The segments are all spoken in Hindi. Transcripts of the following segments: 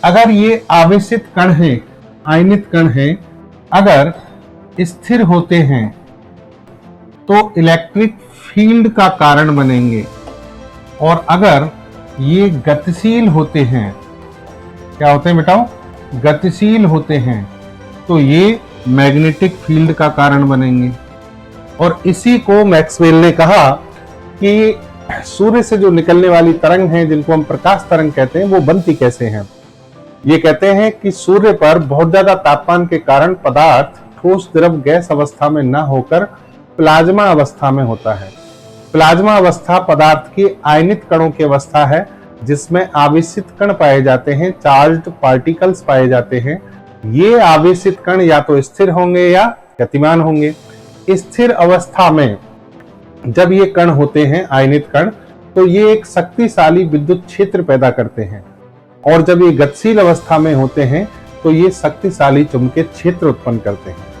अगर ये आवेशित कण है, आयनित कण है, अगर स्थिर होते हैं तो इलेक्ट्रिक फील्ड का कारण बनेंगे, और अगर ये गतिशील होते हैं, क्या होते हैं बेटाओ, गतिशील होते हैं, तो ये मैग्नेटिक फील्ड का कारण बनेंगे। और इसी को मैक्सवेल ने कहा कि सूर्य से जो निकलने वाली तरंग है, जिनको हम प्रकाश तरंग कहते हैं, वो बनती कैसे हैं। ये कहते हैं कि सूर्य पर बहुत ज्यादा तापमान के कारण पदार्थ ठोस द्रव गैस अवस्था में न होकर प्लाज्मा अवस्था में होता है। प्लाज्मा अवस्था पदार्थ की आयनित कणों की अवस्था है, जिसमें आवेशित कण पाए जाते हैं, चार्ज्ड पार्टिकल्स पाए जाते हैं। ये आवेशित कण या तो स्थिर होंगे या गतिमान होंगे। स्थिर अवस्था में जब ये कण होते हैं, आयनित कण, तो ये एक शक्तिशाली विद्युत क्षेत्र पैदा करते हैं, और जब ये गतिशील अवस्था में होते हैं तो ये शक्तिशाली चुंबकीय क्षेत्र उत्पन्न करते हैं।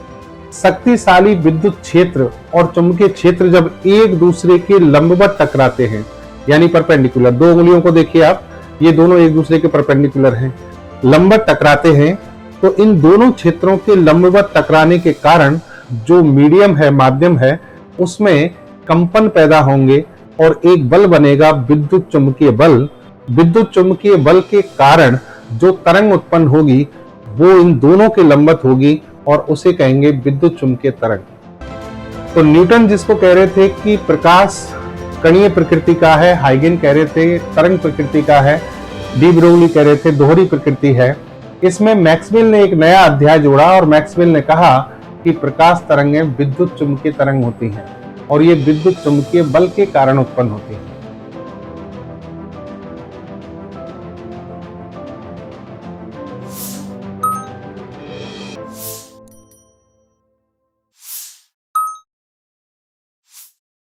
शक्तिशाली विद्युत क्षेत्र और चुंबकीय क्षेत्र जब एक दूसरे के लंबवत टकराते हैं, यानी परपेंडिकुलर, दो उंगलियों को देखिए आप, ये दोनों एक दूसरे के परपेंडिकुलर हैं, लंबवत टकराते हैं, तो इन दोनों क्षेत्रों के लंबवत टकराने के कारण जो मीडियम है, माध्यम है, उसमें कंपन पैदा होंगे और एक बल बनेगा, विद्युत चुंबकीय बल। विद्युत चुंबकीय बल के कारण जो तरंग उत्पन्न होगी वो इन दोनों के लंबवत होगी, और उसे कहेंगे विद्युत चुंबकीय तरंग। तो न्यूटन जिसको कह रहे थे कि प्रकाश कणीय प्रकृति का है, हाइगन कह रहे थे तरंग प्रकृति का है, डी ब्रोगली कह रहे थे दोहरी प्रकृति है। इसमें मैक्सवेल ने एक नया अध्याय जोड़ा, और मैक्सवेल ने कहा कि प्रकाश तरंगें विद्युत चुंबकीय तरंग होती हैं, और ये विद्युत चुंबकीय बल के कारण उत्पन्न होती हैं।